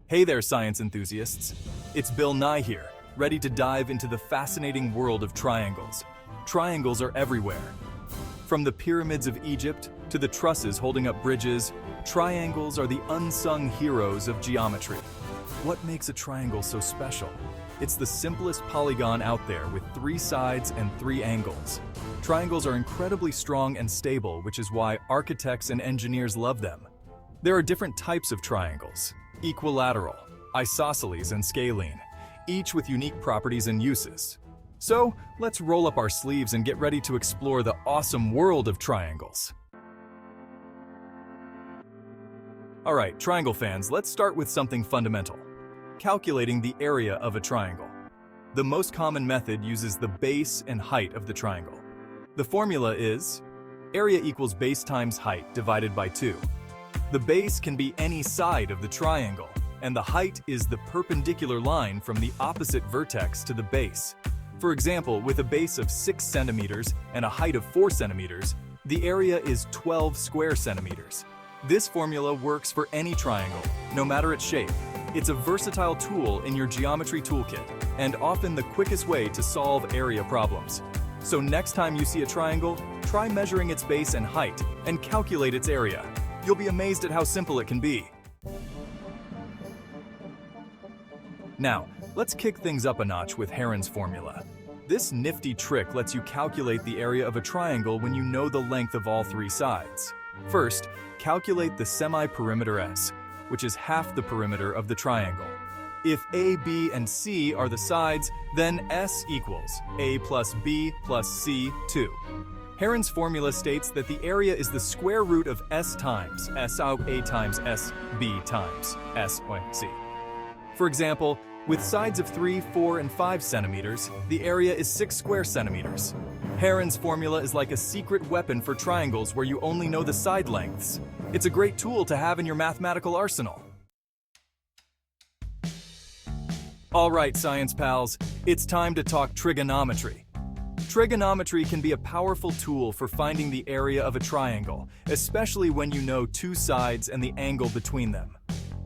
Hey there, science enthusiasts. It's Bill Nye here, ready to dive into the fascinating world of triangles. Triangles are everywhere. From the pyramids of Egypt to the trusses holding up bridges, triangles are the unsung heroes of geometry. What makes a triangle so special? It's the simplest polygon out there with 3 sides and 3 angles. Triangles are incredibly strong and stable, which is why architects and engineers love them. There are different types of triangles: equilateral, isosceles, and scalene, each with unique properties and uses. So, let's roll up our sleeves and get ready to explore the awesome world of triangles. Alright, triangle fans, let's start with something fundamental: calculating the area of a triangle. The most common method uses the base and height of the triangle. The formula is area equals base times height divided by 2. The base can be any side of the triangle, and the height is the perpendicular line from the opposite vertex to the base. For example, with a base of 6 centimeters and a height of 4 centimeters, the area is 12 square centimeters. This formula works for any triangle, no matter its shape. It's a versatile tool in your geometry toolkit, and often the quickest way to solve area problems. So next time you see a triangle, try measuring its base and height, and calculate its area. You'll be amazed at how simple it can be. Now, let's kick things up a notch with Heron's formula. This nifty trick lets you calculate the area of a triangle when you know the length of all 3 sides. First, calculate the semi-perimeter S, which is half the perimeter of the triangle. If A, B, and C are the sides, then S equals A plus B plus C, 2. Heron's formula states that the area is the square root of S times S out A times S B times S C. For example, with sides of 3, 4, and 5 centimeters, the area is 6 square centimeters. Heron's formula is like a secret weapon for triangles where you only know the side lengths. It's a great tool to have in your mathematical arsenal. All right, science pals, it's time to talk trigonometry. Trigonometry can be a powerful tool for finding the area of a triangle, especially when you know 2 sides and the angle between them.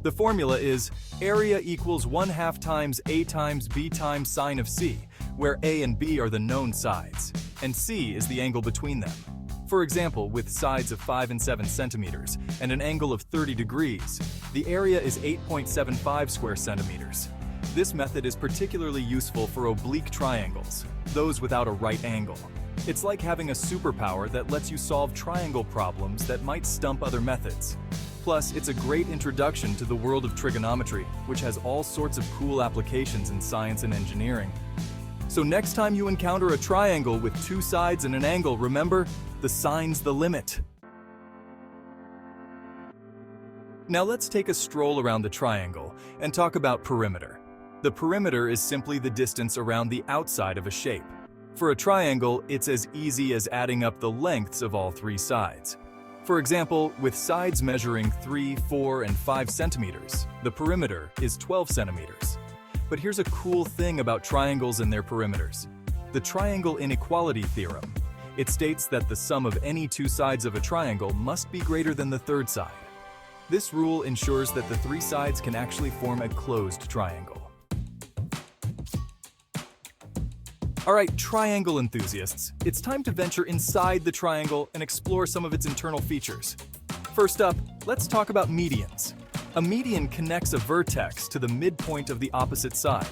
The formula is area equals 1/2 times A times B times sine of C, where A and B are the known sides, and C is the angle between them. For example, with sides of 5 and 7 centimeters and an angle of 30 degrees, the area is 8.75 square centimeters. This method is particularly useful for oblique triangles, those without a right angle. It's like having a superpower that lets you solve triangle problems that might stump other methods. Plus, it's a great introduction to the world of trigonometry, which has all sorts of cool applications in science and engineering. So next time you encounter a triangle with 2 sides and an angle, remember, the sign's the limit. Now let's take a stroll around the triangle and talk about perimeter. The perimeter is simply the distance around the outside of a shape. For a triangle, it's as easy as adding up the lengths of all 3 sides. For example, with sides measuring 3, 4, and 5 centimeters, the perimeter is 12 centimeters. But here's a cool thing about triangles and their perimeters: the triangle inequality theorem. It states that the sum of any 2 sides of a triangle must be greater than the 3rd side. This rule ensures that the 3 sides can actually form a closed triangle. Alright, triangle enthusiasts, it's time to venture inside the triangle and explore some of its internal features. First up, let's talk about medians. A median connects a vertex to the midpoint of the opposite side.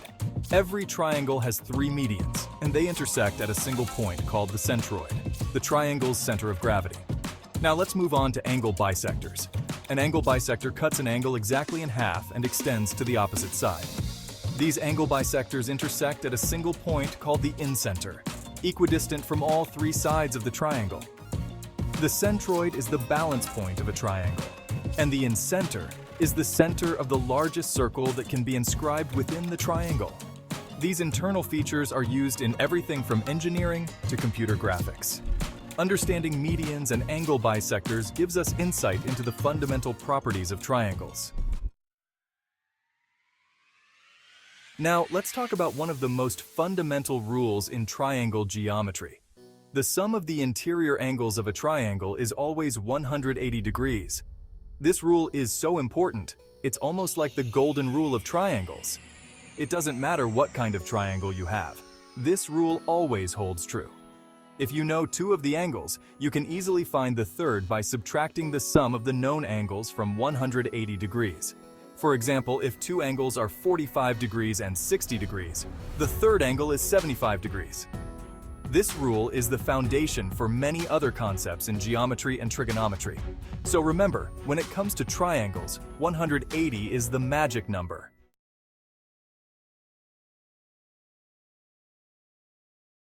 Every triangle has 3 medians, and they intersect at a single point called the centroid, the triangle's center of gravity. Now let's move on to angle bisectors. An angle bisector cuts an angle exactly in half and extends to the opposite side. These angle bisectors intersect at a single point called the incenter, equidistant from all 3 sides of the triangle. The centroid is the balance point of a triangle, and the incenter is the center of the largest circle that can be inscribed within the triangle. These internal features are used in everything from engineering to computer graphics. Understanding medians and angle bisectors gives us insight into the fundamental properties of triangles. Now, let's talk about one of the most fundamental rules in triangle geometry. The sum of the interior angles of a triangle is always 180 degrees. This rule is so important It's almost like the golden rule of triangles. It doesn't matter what kind of triangle you have. This rule always holds true. If you know two of the angles, you can easily find the third by subtracting the sum of the known angles from 180 degrees. For example, if two angles are 45 degrees and 60 degrees, the third angle is 75 degrees. This rule is the foundation for many other concepts in geometry and trigonometry. So remember, when it comes to triangles, 180 is the magic number.